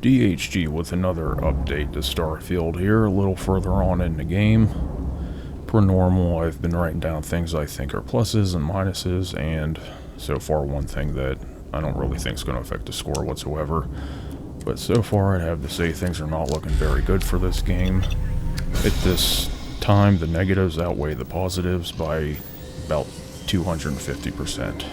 DHG with another update to Starfield here, a little further on in the game. Per normal, I've been writing down things I think are pluses and minuses, and so far one thing that I don't really think is going to affect the score whatsoever. But so far I'd have to say things are not looking very good for this game. At this time, the negatives outweigh the positives by about 250%.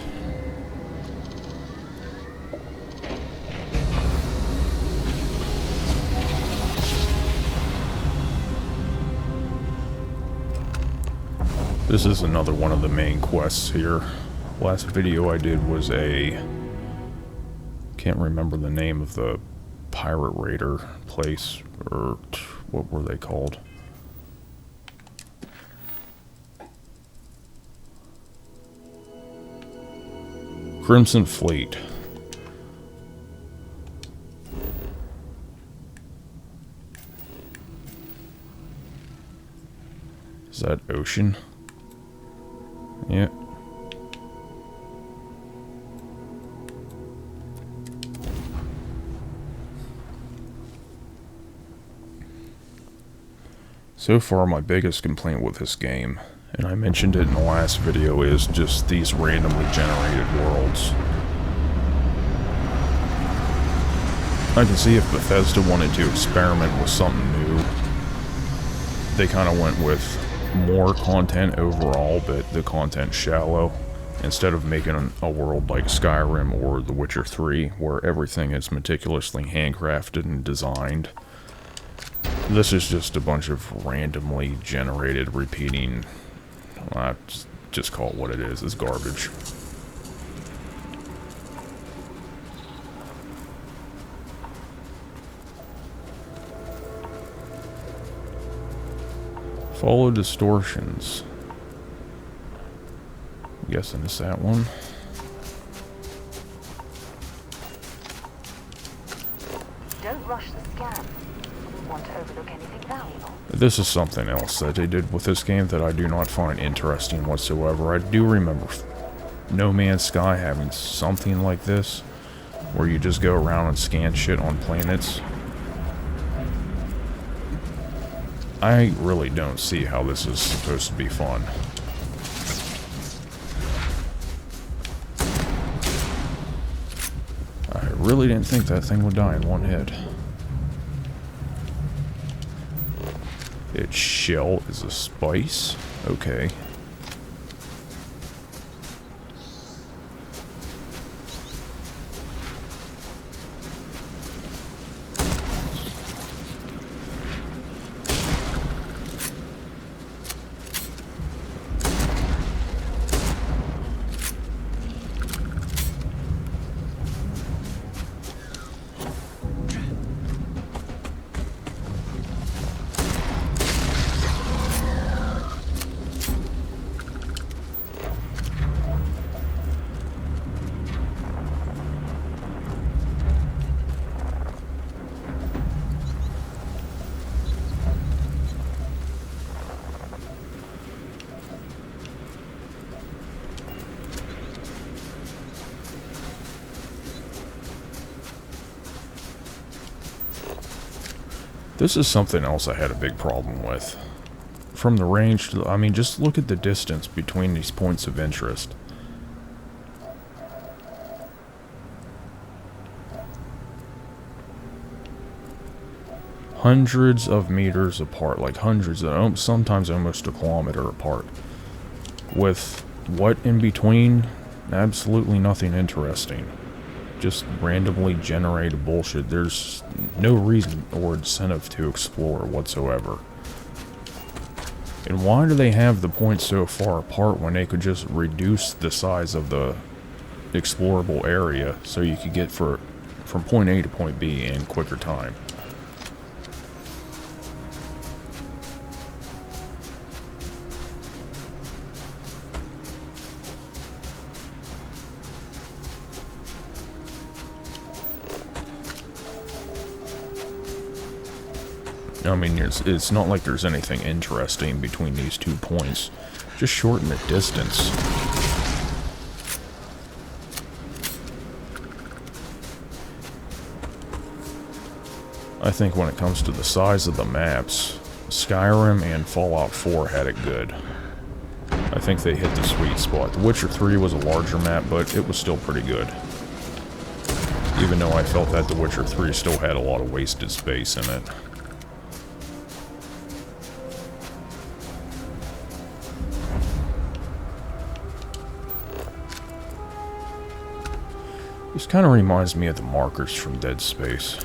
This is another one of the main quests here. Last video I did was can't remember the name of the pirate raider place, or what were they called? Crimson Fleet. Is that ocean? Yeah. So far, my biggest complaint with this game, and I mentioned it in the last video, is just these randomly generated worlds. I can see if Bethesda wanted to experiment with something new. They kind of went with more content overall, but the content's shallow, instead of making a world like Skyrim or The Witcher 3, where everything is meticulously handcrafted and designed. This is just a bunch of randomly generated, repeating, just call it what it is, it's garbage. Follow distortions. I'm guessing it's that one. Don't rush the scan. Want to overlook anything valuable? This is something else that they did with this game that I do not find interesting whatsoever. I do remember No Man's Sky having something like this, where you just go around and scan shit on planets. I really don't see how this is supposed to be fun. I really didn't think that thing would die in one hit. Its shell is a spice? Okay. This is something else I had a big problem with. From the range to I mean, just look at the distance between these points of interest. Hundreds of meters apart, like hundreds of, sometimes almost a kilometer apart. With what in between? Absolutely nothing interesting. Just randomly generated bullshit. There's no reason or incentive to explore whatsoever. And why do they have the points so far apart when they could just reduce the size of the explorable area so you could get from point A to point B in quicker time? I mean, it's not like there's anything interesting between these 2 points. Just shorten the distance. I think when it comes to the size of the maps, Skyrim and Fallout 4 had it good. I think they hit the sweet spot. The Witcher 3 was a larger map, but it was still pretty good. Even though I felt that The Witcher 3 still had a lot of wasted space in it. This kind of reminds me of the markers from Dead Space.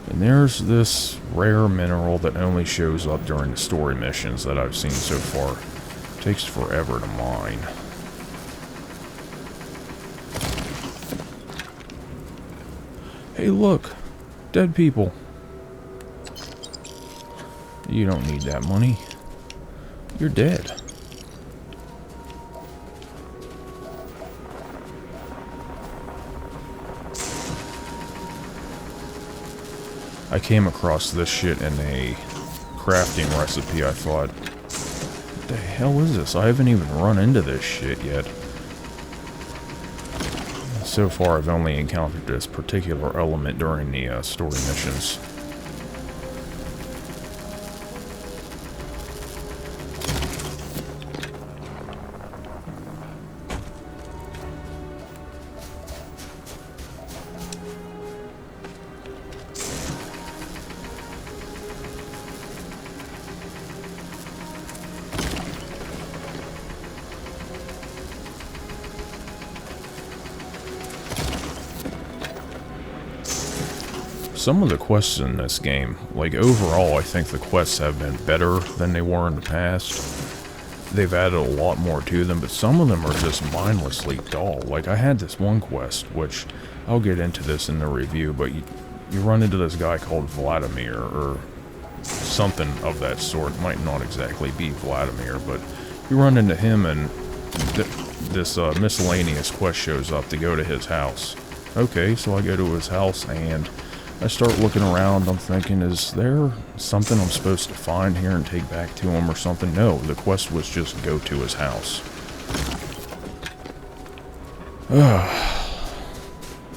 And there's this rare mineral that only shows up during the story missions that I've seen so far. It takes forever to mine. Hey look! Dead people! You don't need that money. You're dead. I came across this shit in a crafting recipe. I thought, what the hell is this? I haven't even run into this shit yet. So far, I've only encountered this particular element during the story missions. Some of the quests in this game, like overall, I think the quests have been better than they were in the past. They've added a lot more to them, but some of them are just mindlessly dull. Like I had this one quest, which I'll get into this in the review, but you run into this guy called Vladimir, or something of that sort. Might not exactly be Vladimir, but you run into him and this miscellaneous quest shows up to go to his house. Okay, so I go to his house and I start looking around. I'm thinking, is there something I'm supposed to find here and take back to him or something? No, the quest was just go to his house.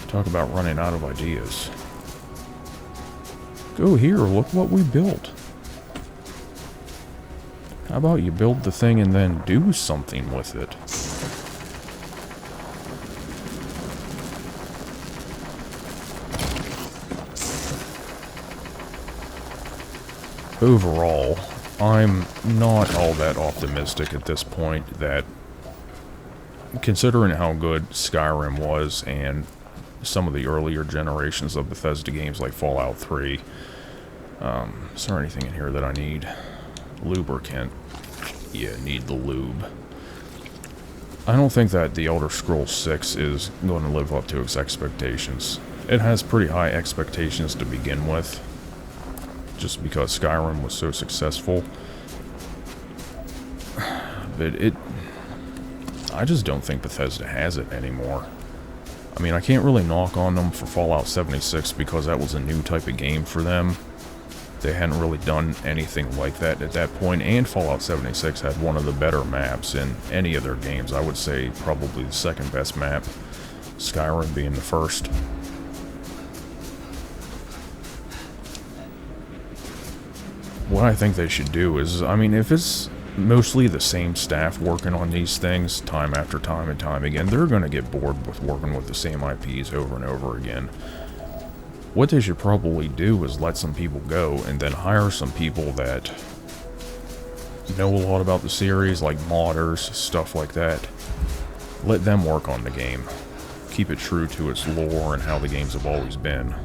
Talk about running out of ideas. Go here, look what we built. How about you build the thing and then do something with it? Overall, I'm not all that optimistic at this point that, considering how good Skyrim was and some of the earlier generations of Bethesda games like Fallout 3, is there anything in here that I need? Lubricant. Yeah, need the lube. I don't think that The Elder Scrolls 6 is going to live up to its expectations. It has pretty high expectations to begin with, just because Skyrim was so successful. But I just don't think Bethesda has it anymore. I mean, I can't really knock on them for Fallout 76 because that was a new type of game for them. They hadn't really done anything like that at that point, and Fallout 76 had one of the better maps in any of their games. I would say probably the second best map, Skyrim being the first. What I think they should do is, I mean, if it's mostly the same staff working on these things time after time and time again, they're going to get bored with working with the same IPs over and over again. What they should probably do is let some people go and then hire some people that know a lot about the series, like modders, stuff like that. Let them work on the game. Keep it true to its lore and how the games have always been.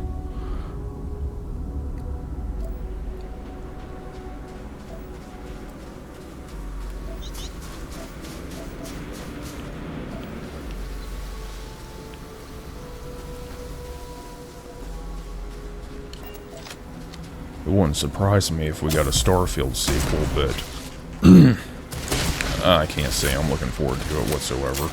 It wouldn't surprise me if we got a Starfield sequel, but I can't say I'm looking forward to it whatsoever.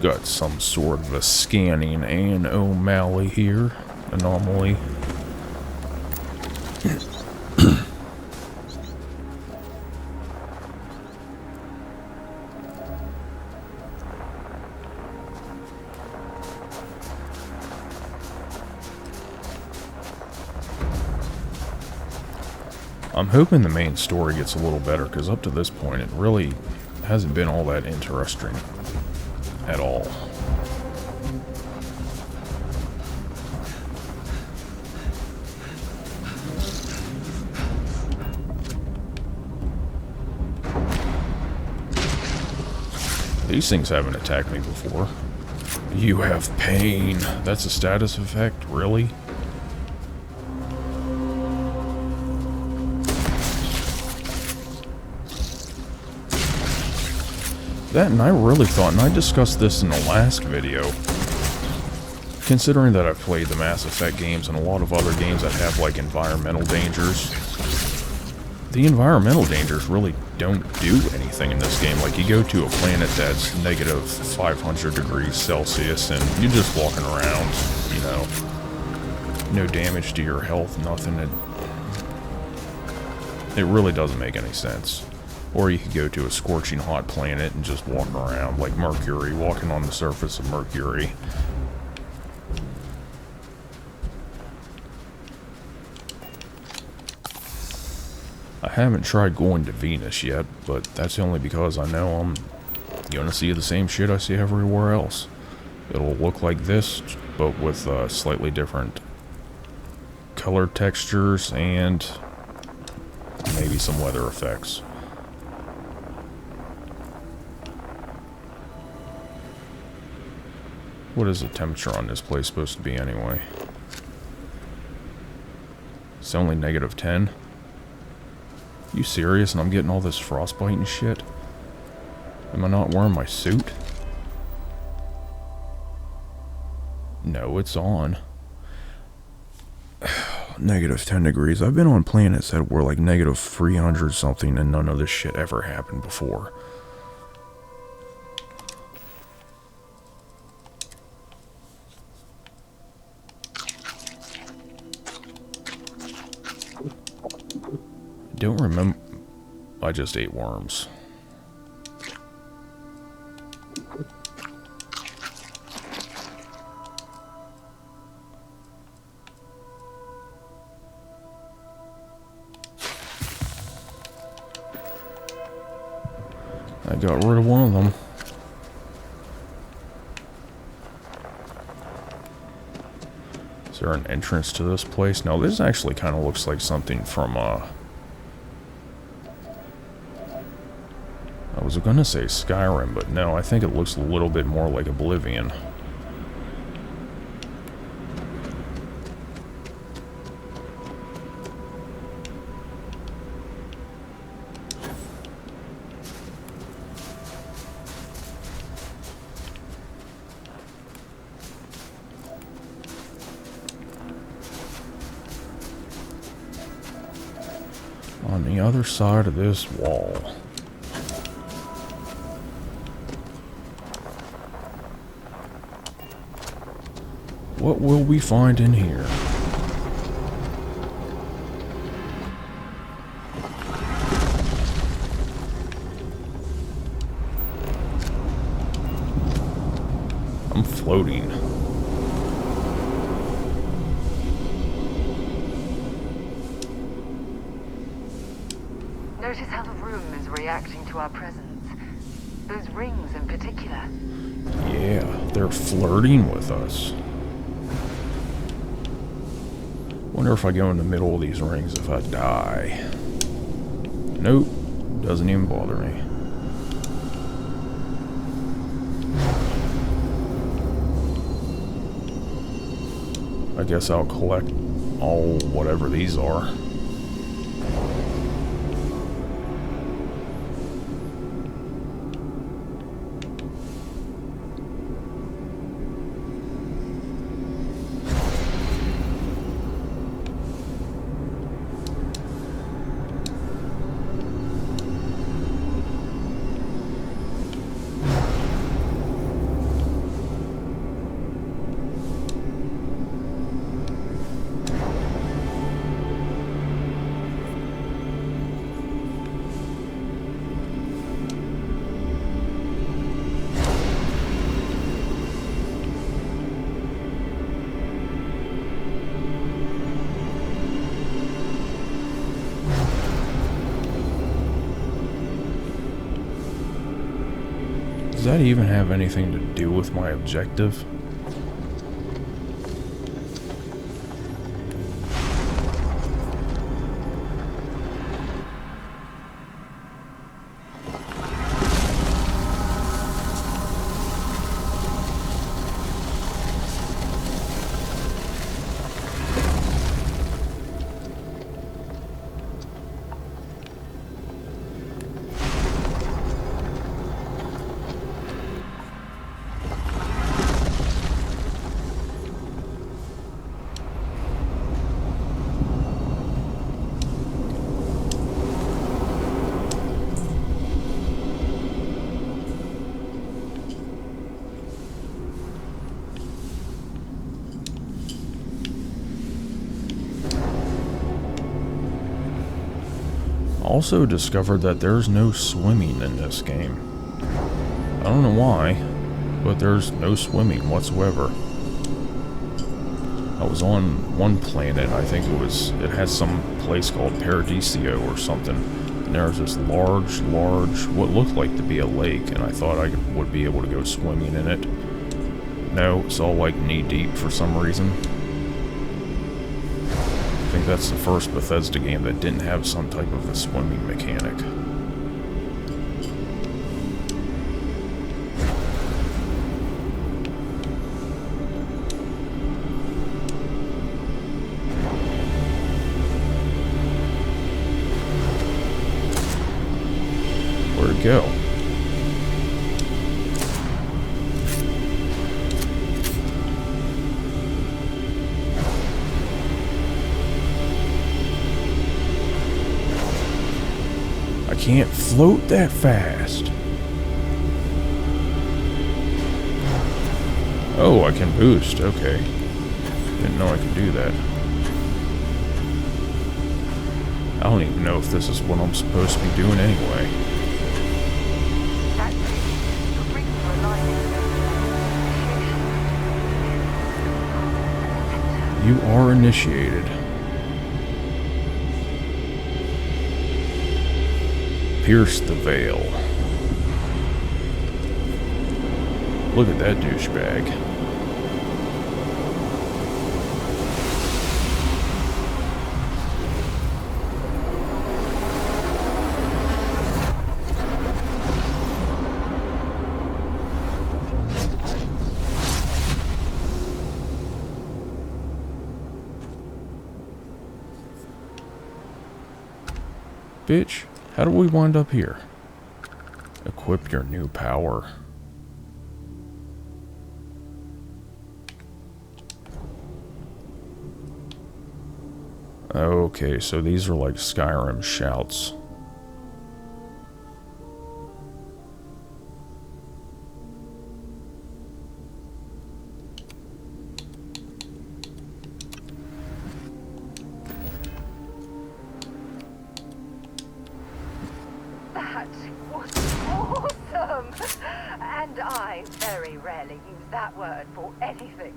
got some sort of a scanning anomaly here. Anomaly. I'm hoping the main story gets a little better, because up to this point it really hasn't been all that interesting at all. These things haven't attacked me before. You have pain. That's a status effect? Really? That, and I really thought, and I discussed this in the last video, considering that I've played the Mass Effect games and a lot of other games that have, like, environmental dangers, the environmental dangers really don't do anything in this game. Like, you go to a planet that's negative 500 degrees Celsius, and you're just walking around, you know, no damage to your health, nothing. It really doesn't make any sense. Or you could go to a scorching hot planet and just walk around, like Mercury, walking on the surface of Mercury. I haven't tried going to Venus yet, but that's only because I know I'm gonna see the same shit I see everywhere else. It'll look like this, but with slightly different color textures and maybe some weather effects. What is the temperature on this place supposed to be anyway? It's only negative 10? You serious? And I'm getting all this frostbite and shit? Am I not wearing my suit? No, it's on. Negative 10 degrees. I've been on planets that were like negative 300 something and none of this shit ever happened before. Don't remember. I just ate worms. I got rid of one of them. Is there an entrance to this place? No, this actually kind of looks like something from I was gonna say Skyrim, but no, I think it looks a little bit more like Oblivion. On the other side of this wall. What will we find in here? I'm floating. Notice how the room is reacting to our presence. Those rings in particular. Yeah, they're flirting with us. Wonder if I go in the middle of these rings if I die. Nope, doesn't even bother me. I guess I'll collect all whatever these are. Does that even have anything to do with my objective? Also discovered that there's no swimming in this game. I don't know why, but there's no swimming whatsoever. I was on one planet, I think it had some place called Paradiso or something, and there was this large, what looked like to be a lake, and I thought I would be able to go swimming in it. No, it's all like knee deep for some reason. I think that's the first Bethesda game that didn't have some type of a swimming mechanic. Where'd it go? I can't float that fast. Oh, I can boost. Okay. Didn't know I could do that. I don't even know if this is what I'm supposed to be doing anyway. You are initiated. Pierce the veil. Look at that douchebag. Bitch. How do we wind up here? Equip your new power. Okay, so these are like Skyrim shouts. That was awesome! And I very rarely use that word for anything.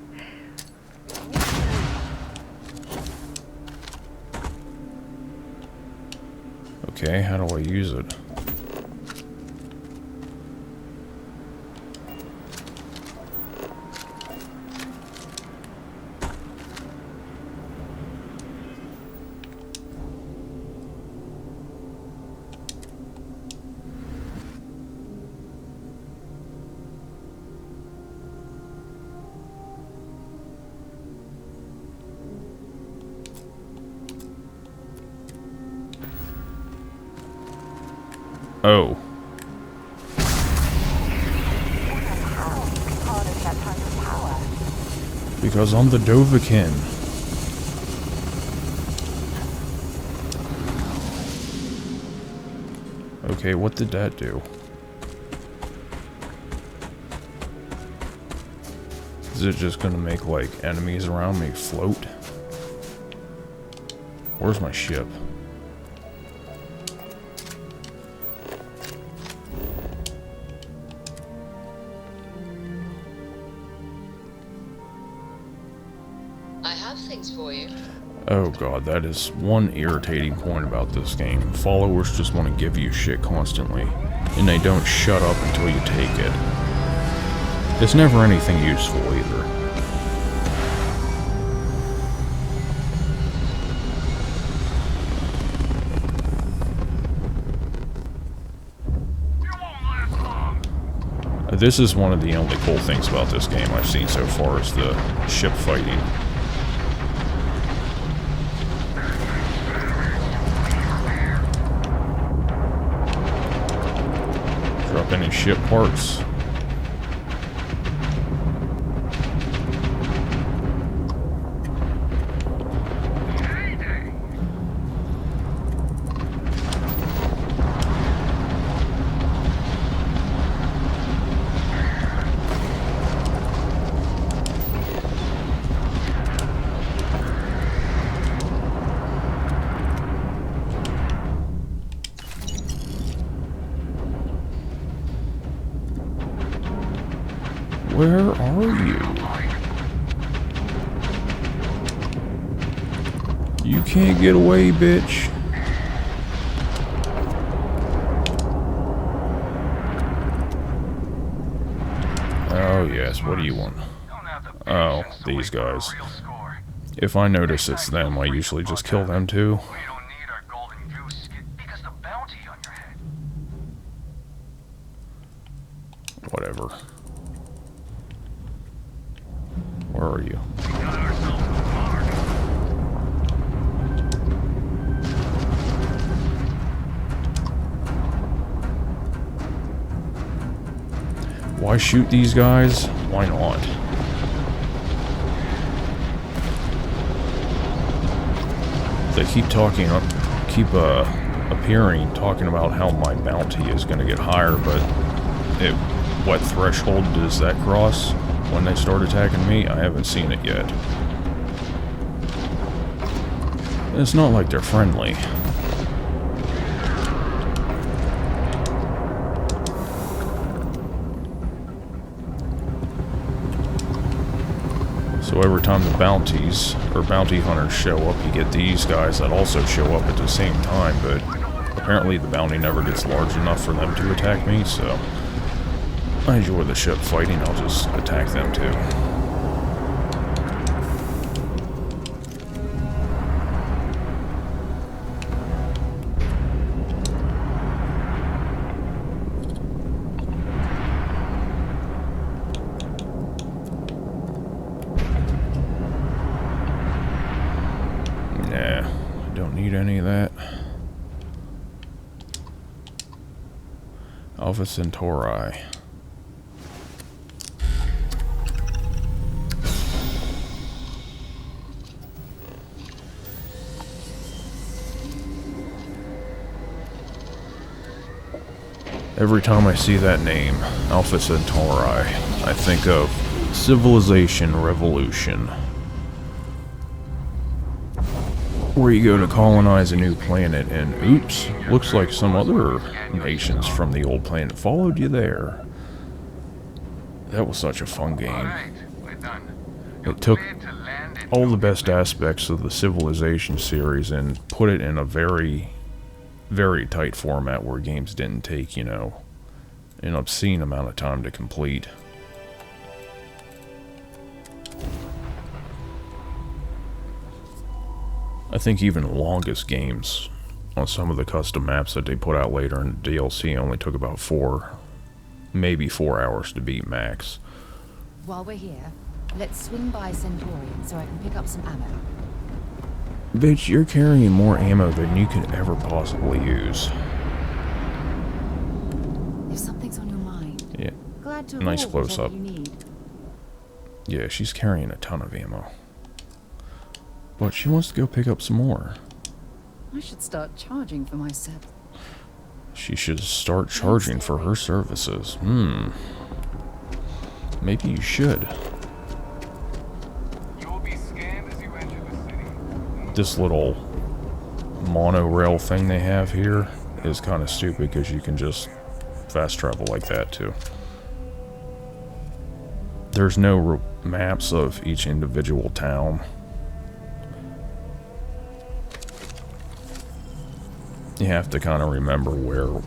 Okay, how do I use it? Oh. Because I'm the Dovahkiin. Okay, what did that do? Is it just gonna make, like, enemies around me float? Where's my ship? For you. Oh god, that is one irritating point about this game. Followers just want to give you shit constantly, and they don't shut up until you take it. It's never anything useful either. This is one of the only cool things about this game I've seen so far is the ship fighting. Drop any ship parts. Where are you? You can't get away, bitch. Oh, yes. What do you want? Oh, these guys. If I notice it's them, I usually just kill them too. Whatever. Where are you? Why shoot these guys? Why not? They keep talking, appearing, talking about how my bounty is going to get higher, but what threshold does that cross when they start attacking me? I haven't seen it yet. It's not like they're friendly. So every time the bounties or bounty hunters show up, you get these guys that also show up at the same time, but apparently the bounty never gets large enough for them to attack me, so I enjoy the ship fighting. I'll just attack them too. Nah, don't need any of that. Alpha Centauri. Every time I see that name, Alpha Centauri, I think of Civilization Revolution, where you go to colonize a new planet and oops, looks like some other nations from the old planet followed you there. That was such a fun game. It took all the best aspects of the Civilization series and put it in a very tight format where games didn't take, an obscene amount of time to complete. I think even the longest games on some of the custom maps that they put out later in the DLC only took about 4 hours to beat max. While we're here, let's swing by Centaurian so I can pick up some ammo. Bitch, you're carrying more ammo than you could ever possibly use. If something's on your mind, yeah, glad to nice haul close up. whatever you need. Yeah, she's carrying a ton of ammo. But she wants to go pick up some more. I should start charging for my set. She should start charging for her services. Maybe you should. This little monorail thing they have here is kind of stupid because you can just fast travel like that too. There's no maps of each individual town. You have to kind of remember where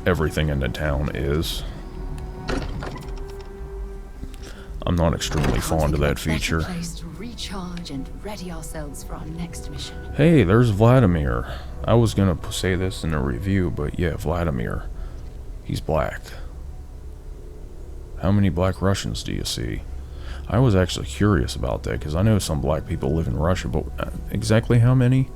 everything in the town is. I'm not extremely fond of that feature. Place to recharge and ready ourselves for our next mission. Hey, there's Vladimir. I was gonna say this in a review, but yeah, Vladimir. He's black. How many black Russians do you see? I was actually curious about that, because I know some black people live in Russia, but exactly how many?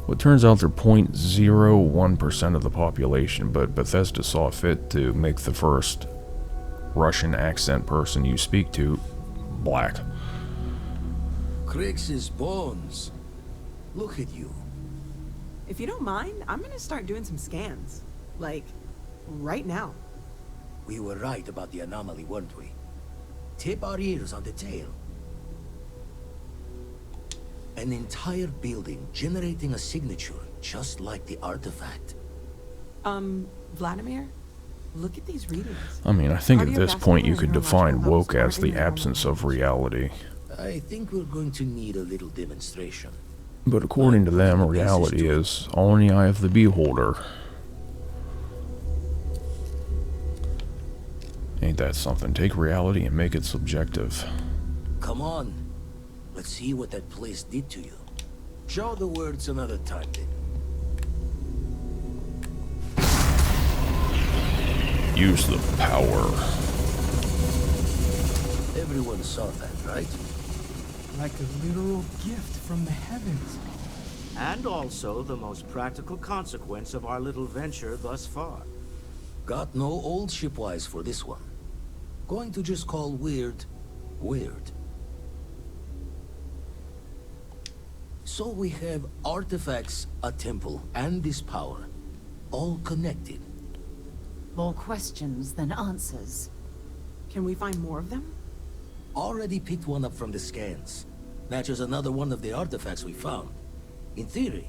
Well, it turns out they're 0.01% of the population, but Bethesda saw fit to make the first Russian accent person you speak to black. Crix's bones. Look at you. If you don't mind, I'm gonna start doing some scans. Like, right now. We were right about the anomaly, weren't we? Tip our ears on the tail. An entire building generating a signature just like the artifact. Vladimir? Look at these readings. I mean, I think at this point you could define woke as the absence of reality. I think we're going to need a little demonstration. But according to them, reality is all in the eye of the beholder. Ain't that something? Take reality and make it subjective. Come on. Let's see what that place did to you. Show the words another time, then. Use the power. Everyone saw that, right? Like a literal gift from the heavens. And also the most practical consequence of our little venture thus far. Got no old shipwise for this one. Going to just call weird, weird. So we have artifacts, a temple, and this power. All connected. More questions than answers. Can we find more of them? Already picked one up from the scans. Matches another one of the artifacts we found. In theory,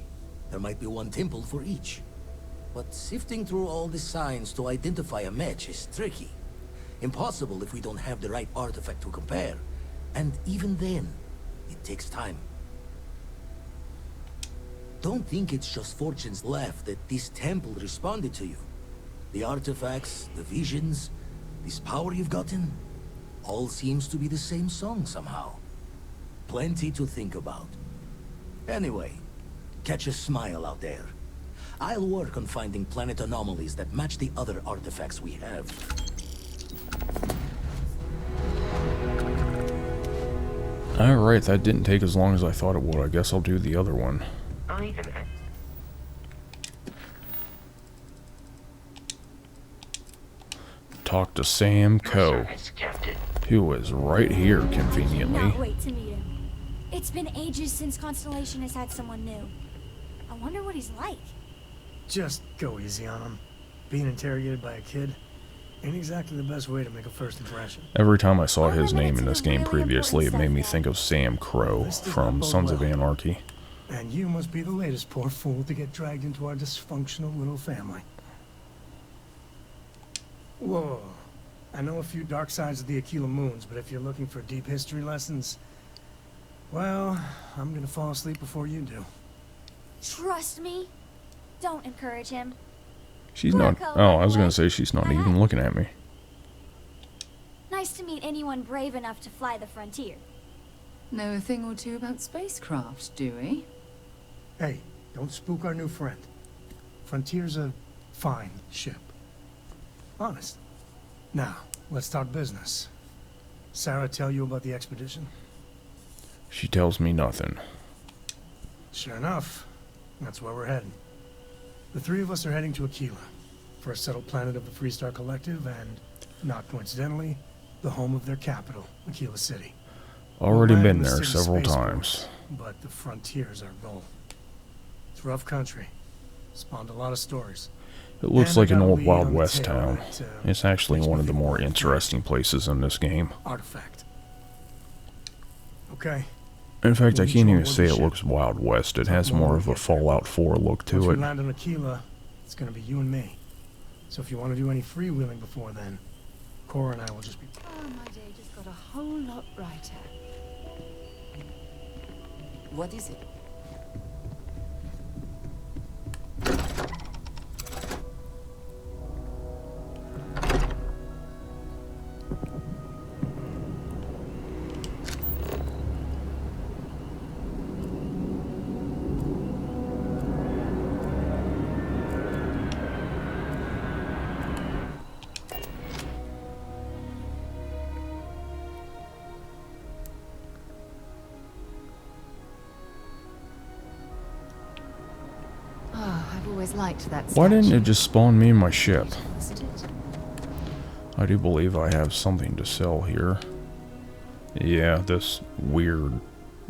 there might be one temple for each. But sifting through all the signs to identify a match is tricky. Impossible if we don't have the right artifact to compare. And even then, it takes time. Don't think it's just Fortune's laugh that this temple responded to you. The artifacts, the visions, this power you've gotten, all seems to be the same song somehow. Plenty to think about. Anyway, catch a smile out there. I'll work on finding planet anomalies that match the other artifacts we have. Alright, that didn't take as long as I thought it would. I guess I'll do the other one. Talk to Sam Coe, who is right here conveniently. Cannot wait to meet him. It's been ages since Constellation has had someone new. I wonder what he's like. Just go easy on him. Being interrogated by a kid ain't exactly the best way to make a first impression. Every time I saw his name in this game previously, it made me think of Sam Crow from Sons of Anarchy. And you must be the latest poor fool to get dragged into our dysfunctional little family. Whoa. I know a few dark sides of the Aquila Moons, but if you're looking for deep history lessons, well, I'm gonna fall asleep before you do. Trust me. Don't encourage him. She's not... Oh, I was gonna say she's not even looking at me. Nice to meet anyone brave enough to fly the frontier. Know a thing or two about spacecraft, do we? Hey, don't spook our new friend. Frontier's a fine ship. Honest. Now, let's talk business. Sarah tell you about the expedition? She tells me nothing. Sure enough, that's where we're heading. The three of us are heading to Aquila, first settled planet of the Freestar Collective, and, not coincidentally, the home of their capital, Aquila City. Already We'll land been in the there city's several spaceport, times. But the frontier's our goal. It's rough country. Spawned a lot of stories. It looks And I like an got a old lead Wild on the West tail town. that, It's actually makes one me of the feel more more interesting places in this game. Artifact. Okay. In fact, I Each can't one even was say a it ship. looks Wild West. It has more of a Fallout 4 look Once to we it. land on Aquila, it's gonna be you and me. So if you want to do any freewheeling before then, Cora and I will just be... Oh, my day just got a whole lot brighter. What is it? I've always liked that Why didn't statue. it just spawn me in my ship? Wasn't it? I do believe I have something to sell here. Yeah, this weird,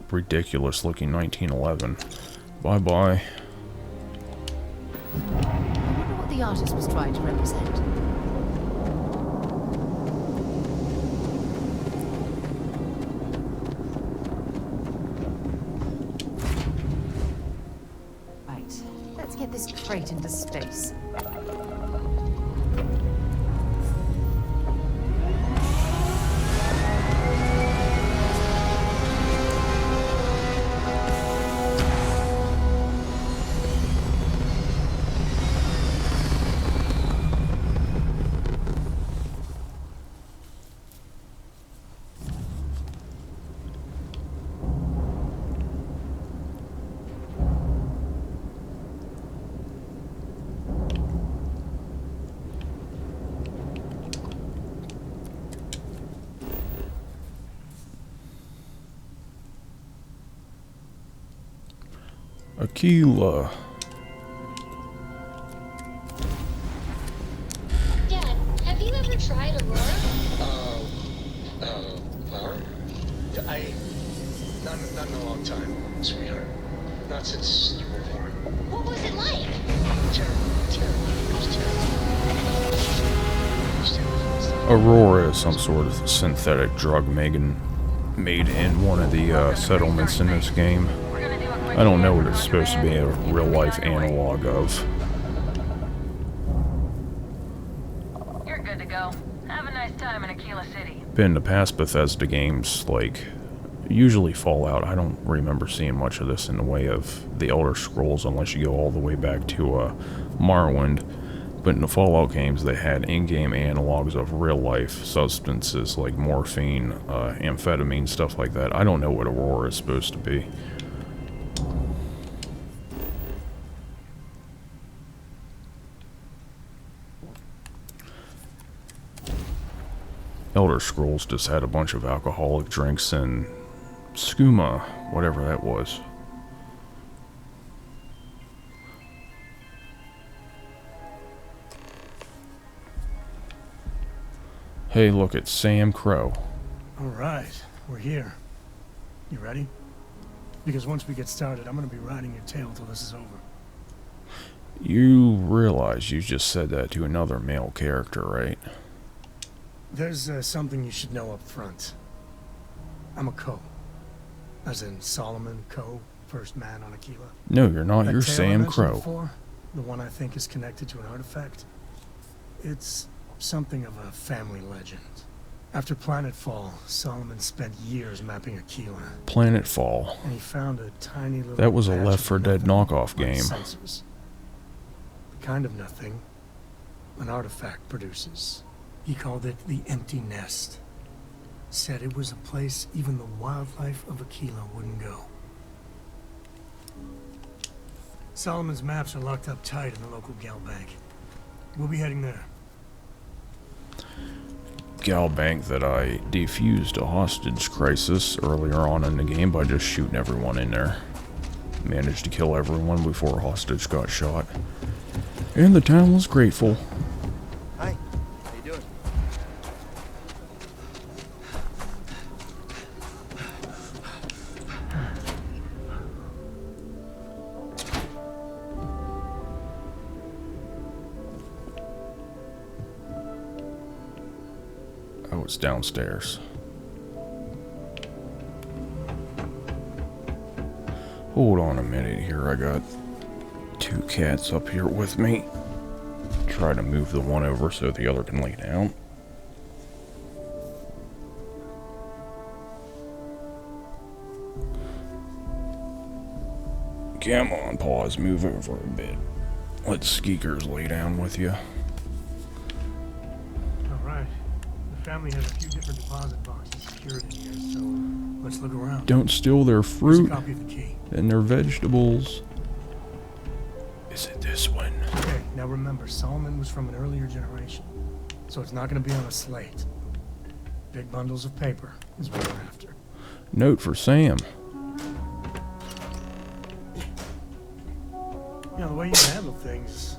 ridiculous looking 1911. Bye-bye. I wonder what the artist was trying to represent. Right, let's get this crate into space. Aquila. Dad, have you ever tried Aurora? Well, not in a long time, sweetheart. Not since you were born. What was it like? Terrible. It was terrible. Aurora is some sort of synthetic drug made in one of the settlements in this game. I don't know what it's supposed to be a real-life analog of. You're good to go. Have a nice time in Aquila City. Been the past Bethesda games, like, usually Fallout, I don't remember seeing much of this in the way of the Elder Scrolls unless you go all the way back to Morrowind. But in the Fallout games, they had in-game analogs of real-life substances like morphine, amphetamine, stuff like that. I don't know what Aurora is supposed to be. Elder Scrolls just had a bunch of alcoholic drinks and skooma, whatever that was. Hey, look, it's Sam Crow. Alright, we're here. You ready? Because once we get started, I'm gonna be riding your tail till this is over. You realize you just said that to another male character, right? There's something you should know up front. I'm a Coe. As in Solomon Coe, first man on Aquila. No, you're not. That You're tale I Sam mentioned Crow. before, the one I think is connected to an artifact. It's something of a family legend. After Planetfall, Solomon spent years mapping Aquila, Planetfall. and he found a tiny little That was a patch Left of 4 Dead nothing knockoff like game. sensors. The kind of nothing an artifact produces. He called it the Empty Nest. Said it was a place even the wildlife of Aquila wouldn't go. Solomon's maps are locked up tight in the local gal bank. We'll be heading there. Gal bank that I defused a hostage crisis earlier on in the game by just shooting everyone in there. Managed to kill everyone before a hostage got shot. And the town was grateful. Hi, how you doing? Oh, it's downstairs. Hold on a minute here, I got two cats up here with me. Try to move the one over so the other can lay down. Come on, Paws, move over a bit. Let Skeekers lay down with you. Alright. The family has a few different deposit boxes secured in here, so let's look around. Don't steal their Here's a fruit copy of the key. and their vegetables. Is it this one? Okay, now remember, Solomon was from an earlier generation, so it's not going to be on a slate. Big bundles of paper is what we're after. Note for Sam. You know, the way you handle things,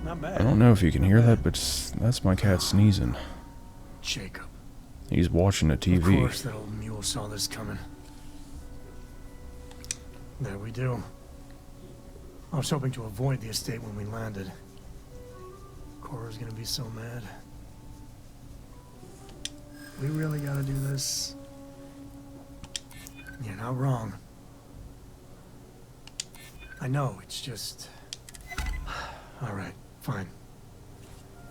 not bad. I don't know if you can hear that, but that's my cat sneezing. Jacob. He's watching the TV. Of course that old mule saw this coming. There we do. I was hoping to avoid the estate when we landed. Cora's gonna be so mad. We really gotta do this. You're not wrong. I know, it's just... Alright, fine.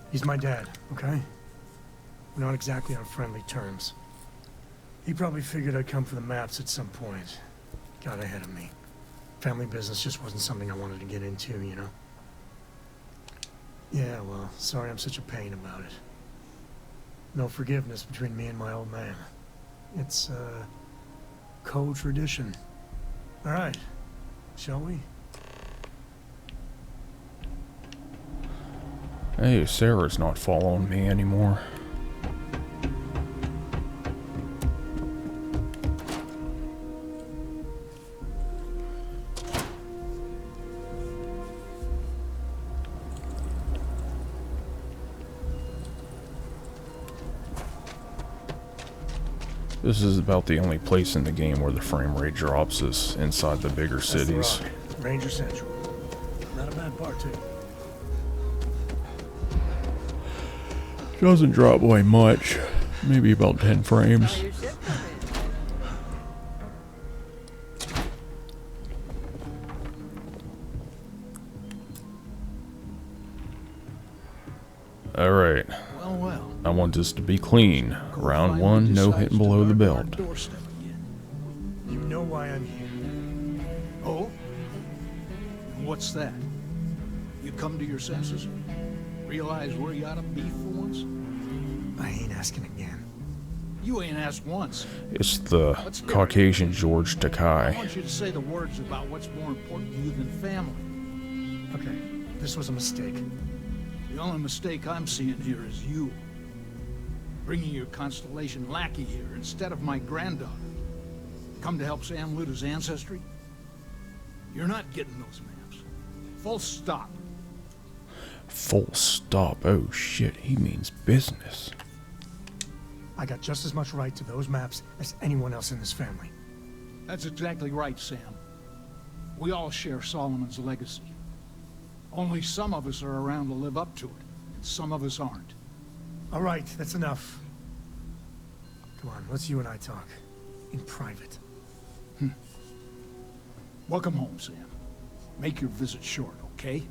He's my dad, okay? We're not exactly on friendly terms. He probably figured I'd come for the maps at some point. Got ahead of me. Family business just wasn't something I wanted to get into, you know? Yeah, well, sorry I'm such a pain about it. No forgiveness between me and my old man. It's, co-tradition. Alright, shall we? Hey, Sarah's not following me anymore. This is about the only place in the game where the frame rate drops is inside the bigger cities. Ranger Central. Not a bad part, too. Doesn't drop by much. Maybe about 10 frames. Alright. Well. I want this to be clean. Round 1, no hitting below the belt. You know why I'm here. Oh? What's that? You come to your senses? Realize where you ought to be for once? I ain't asking again. You ain't asked once. It's the Caucasian George I Takei. want you to say the words about what's more important to you than family. Okay, this was a mistake. The only mistake I'm seeing here is you. Bringing your Constellation lackey here instead of my granddaughter. Come to help Sam loot his ancestry? You're not getting those maps. Full stop. Full stop. Oh shit, he means business. I got just as much right to those maps as anyone else in this family. That's exactly right, Sam. We all share Solomon's legacy. Only some of us are around to live up to it, and some of us aren't. All right, that's enough. Come on, let's you and I talk. In private. Welcome home, Sam. Make your visit short, okay?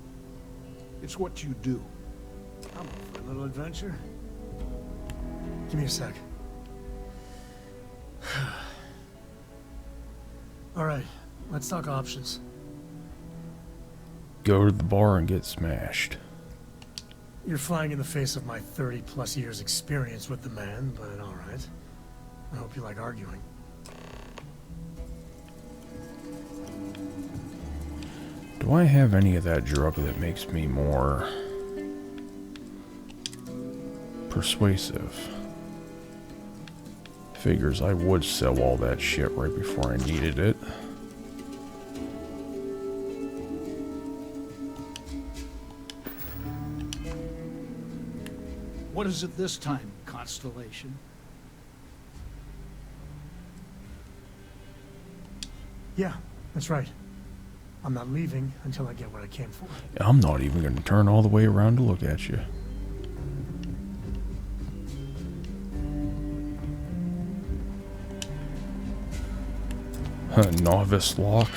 It's what you do. I'm up for a little adventure. Give me a sec. All right, let's talk options. Go to the bar and get smashed. You're flying in the face of my 30+ years experience with the man, but all right. I hope you like arguing. Do I have any of that drug that makes me more persuasive? Figures I would sell all that shit right before I needed it. What is it this time, Constellation? Yeah, that's right. I'm not leaving until I get what I came for. I'm not even going to turn all the way around to look at you. Novice lock.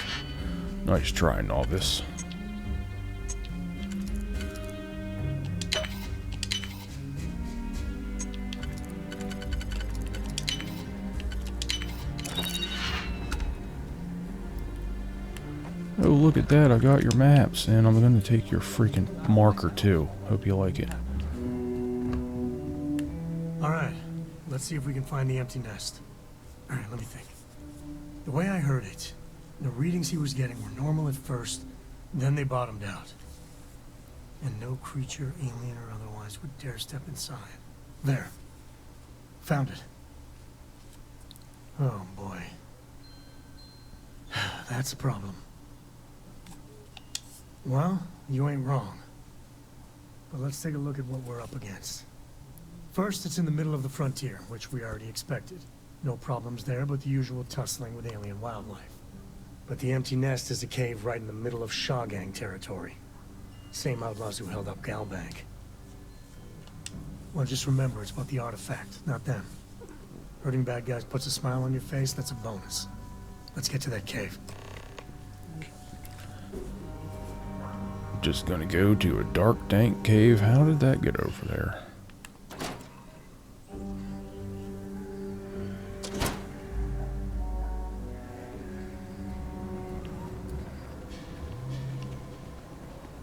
Nice try, novice. Oh, look at that. I got your maps, and I'm going to take your freaking marker, too. Hope you like it. All right, let's see if we can find the empty nest. All right, let me think. The way I heard it, the readings he was getting were normal at first, then they bottomed out. And no creature, alien or otherwise, would dare step inside. There. Found it. Oh, boy. That's a problem. Well, you ain't wrong. But let's take a look at what we're up against. First, it's in the middle of the frontier, which we already expected. No problems there, but the usual tussling with alien wildlife. But the empty nest is a cave right in the middle of Shaw Gang territory. Same outlaws who held up Galbank. Well, just remember, it's about the artifact, not them. Hurting bad guys puts a smile on your face, that's a bonus. Let's get to that cave. Just gonna go to a dark, dank cave. How did that get over there?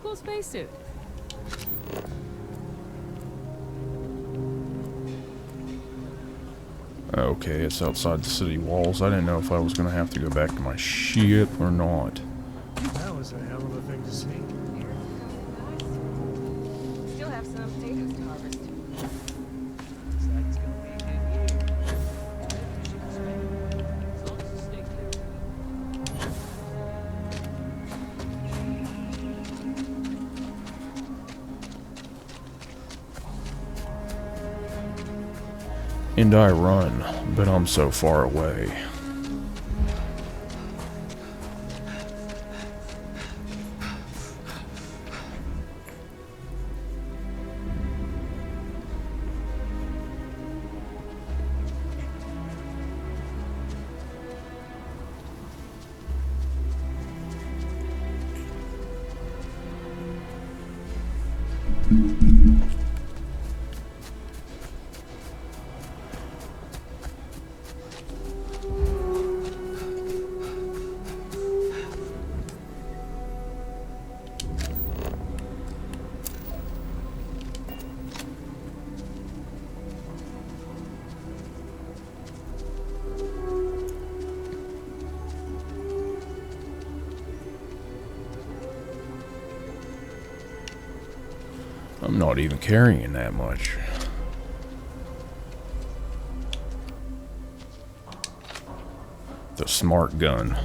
Cool spacesuit. Okay, it's outside the city walls. I didn't know if I was gonna have to go back to my ship or not. That was a hell of a thing to see. Still have some potatoes to harvest. And I run, but I'm so far away. I'm not even carrying that much. The smart gun.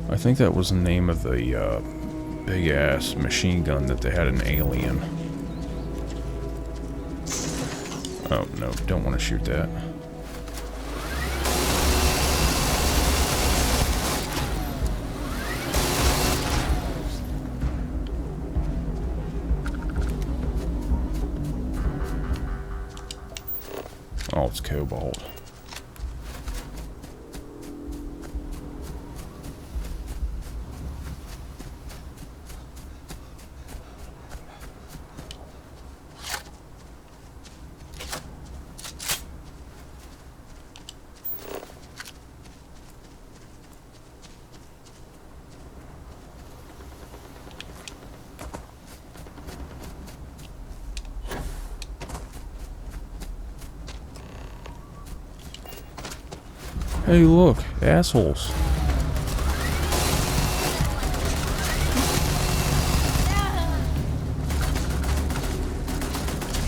I think that was the name of the big ass machine gun that they had in Alien. Oh no, don't want to shoot that. Oh, it's cobalt. Hey, look, assholes.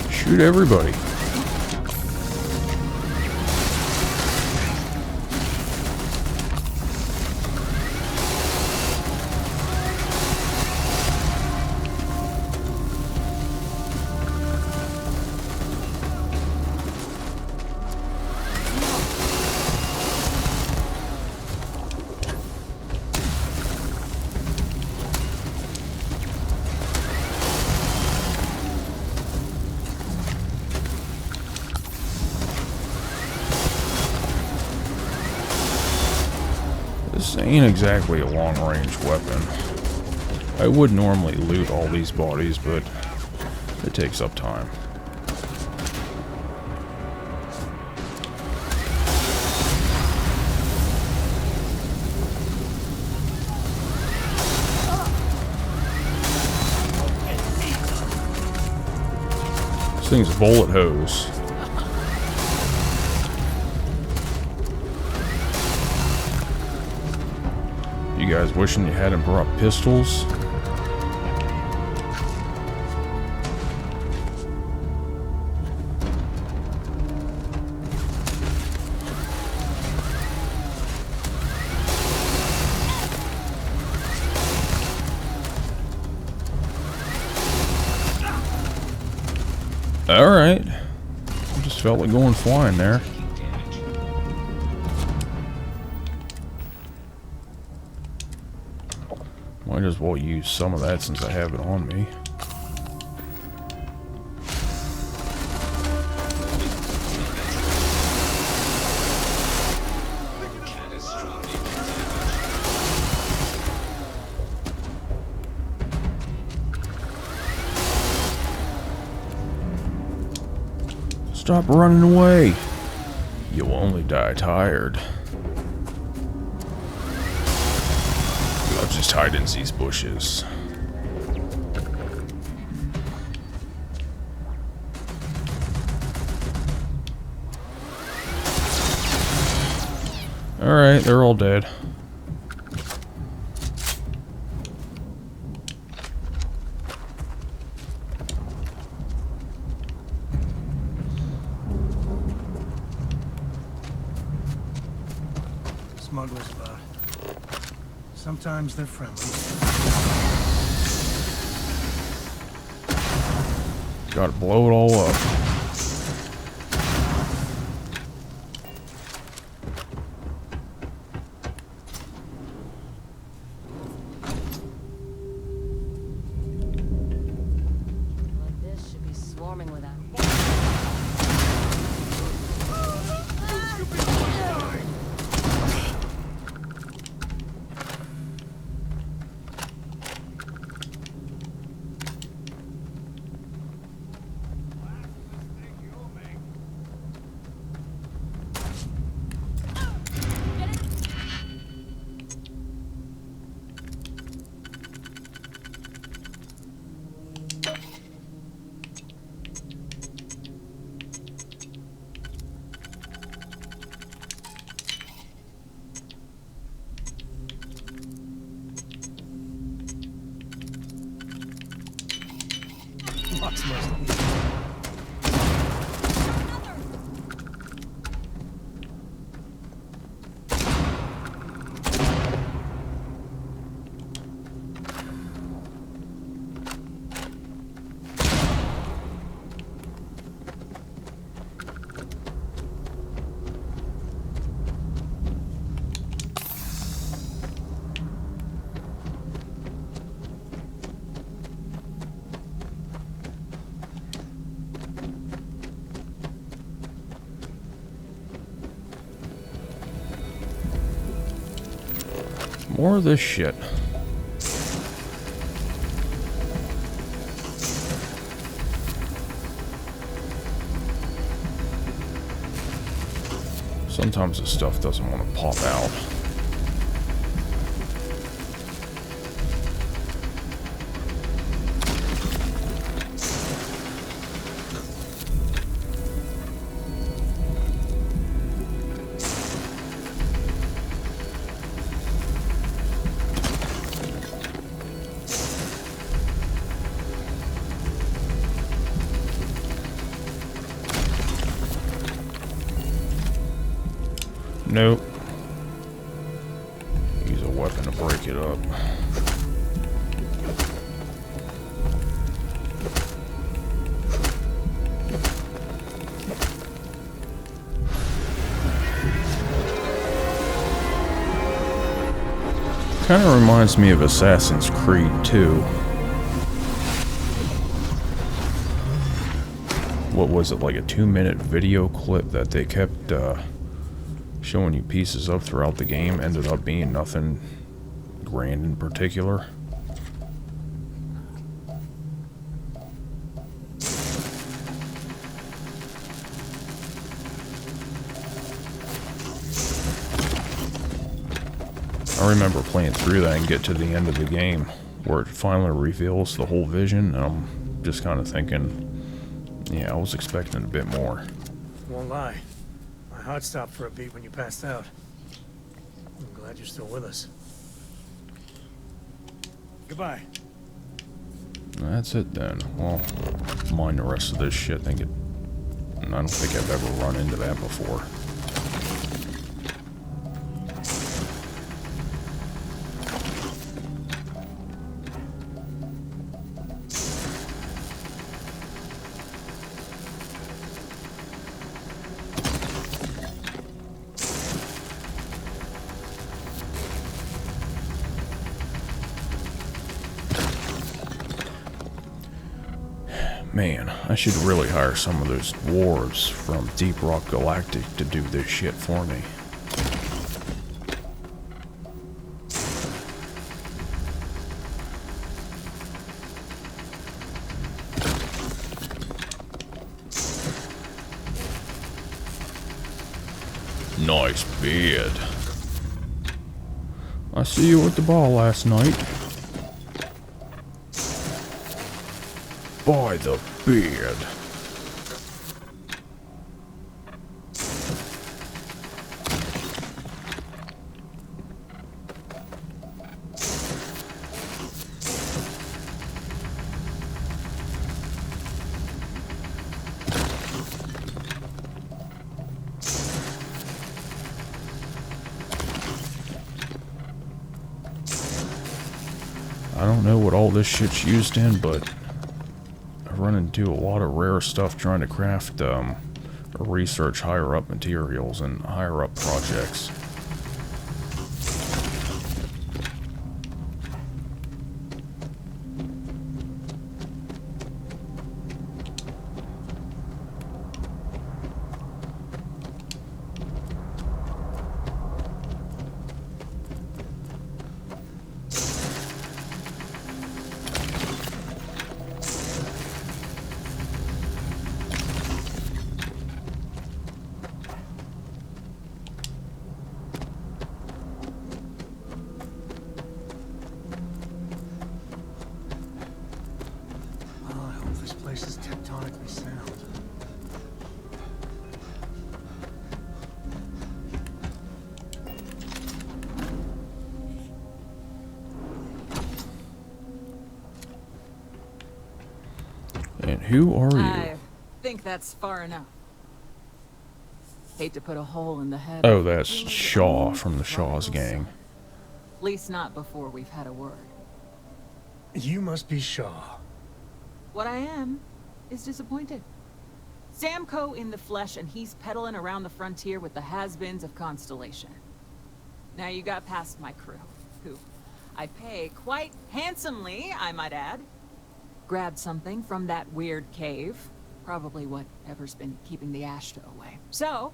Shoot everybody. This ain't exactly a long-range weapon. I would normally loot all these bodies, but it takes up time. This thing's a bullet hose. You guys wishing you hadn't brought pistols? Alright. I just felt like going flying there. Might as well use some of that since I have it on me. Stop running away. You'll only die tired. I'll just hide in these bushes. Alright, they're all dead. Smugglers about. Sometimes they're friendly. Gotta blow it all up. Like this should be swarming with them. Lots mostly. More of this shit. Sometimes this stuff doesn't want to pop out. Nope. Use a weapon to break it up. Kind of reminds me of Assassin's Creed 2. What was it, like a 2-minute video clip that they kept showing you pieces of throughout the game? Ended up being nothing grand in particular. I remember playing through that and get to the end of the game where it finally reveals the whole vision, and I'm just kind of thinking, yeah, I was expecting a bit more. Won't lie. My heart stopped for a beat when you passed out. I'm glad you're still with us. Goodbye. That's it then. Well, mind the rest of this shit. I don't think I've ever run into that before. Man, I should really hire some of those dwarves from Deep Rock Galactic to do this shit for me. Nice beard. I see you at the ball last night. By the beard. I don't know what all this shit's used in, but I run into a lot of rare stuff trying to craft or research higher up materials and higher up projects. This is tectonically sound. And who are you? I think that's far enough. Hate to put a hole in the head. Oh, that's Shaw from the Shaw's gang. At least not before we've had a word. You must be Shaw. What I am is disappointed. Samco in the flesh, and he's peddling around the frontier with the has-beens of Constellation. Now you got past my crew, who I pay quite handsomely, I might add. Grabbed something from that weird cave. Probably whatever's been keeping the Ashta away. So,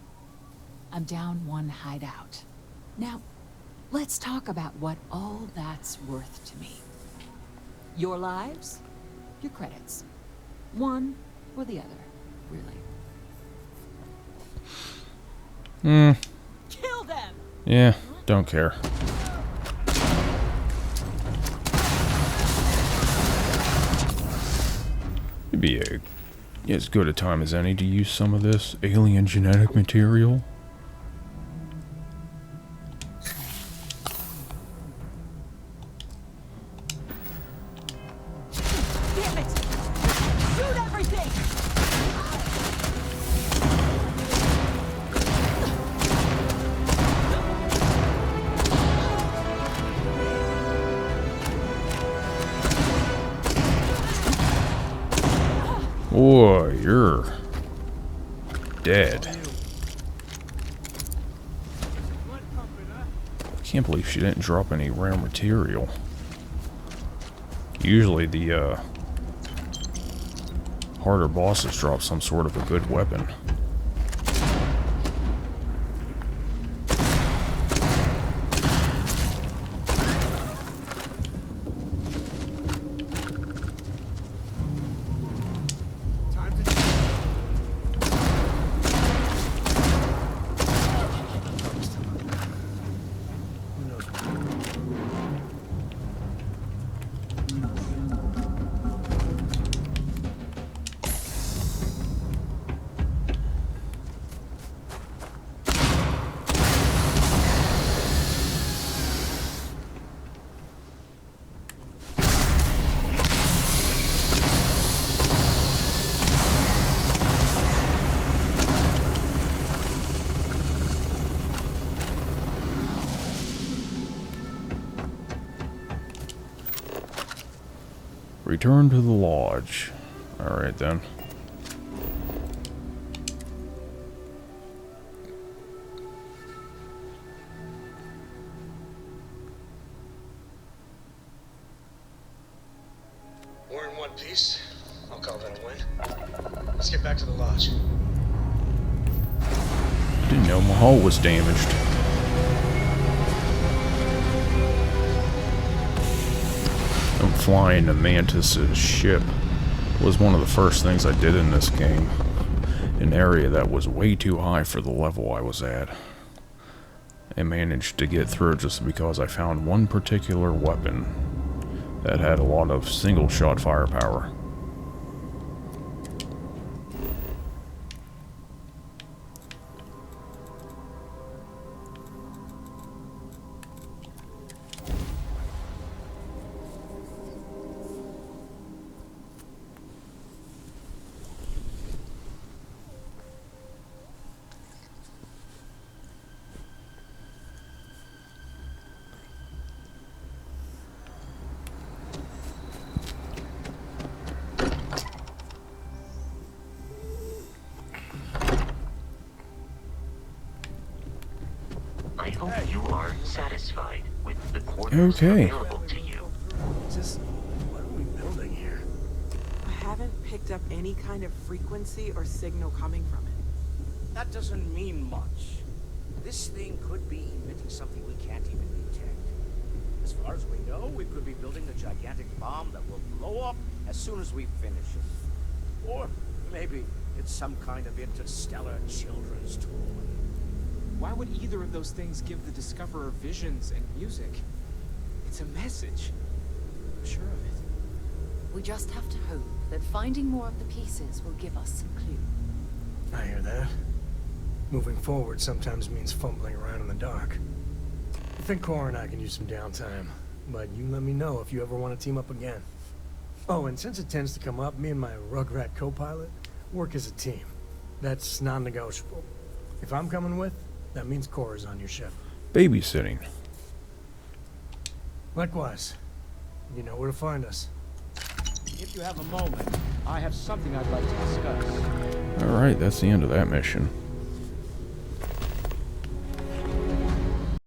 I'm down one hideout. Now, let's talk about what all that's worth to me. Your lives, your credits. One or the other, really. Kill them! Yeah, don't care. It'd be as good a time as any to use some of this alien genetic material. Damn it! Shoot everything! Boy, you're dead. I can't believe she didn't drop any rare material. Usually the harder bosses drop some sort of a good weapon. Return to the lodge. Alright then. We're in one piece. I'll call that a win. Let's get back to the lodge. Didn't know my hull was damaged. I'm flying the Mantis's ship was one of the first things I did in this game. An area that was way too high for the level I was at. I managed to get through just because I found one particular weapon that had a lot of single shot firepower. I hope you are satisfied with the quarters Okay. available to you. Just what are we building here? I haven't picked up any kind of frequency or signal coming from it. That doesn't mean much. This thing could be emitting something we can't even detect. As far as we know, we could be building a gigantic bomb that will blow up as soon as we finish it. Or maybe it's some kind of interstellar children's toy. Why would either of those things give the Discoverer visions and music? It's a message. I'm sure of it. We just have to hope that finding more of the pieces will give us some clue. I hear that. Moving forward sometimes means fumbling around in the dark. I think Cora and I can use some downtime, but you let me know if you ever want to team up again. Oh, and since it tends to come up, me and my Rugrat co-pilot work as a team. That's non-negotiable. If I'm coming with, that means Cora's on your ship. Babysitting. Likewise. You know where to find us. If you have a moment, I have something I'd like to discuss. Alright, that's the end of that mission.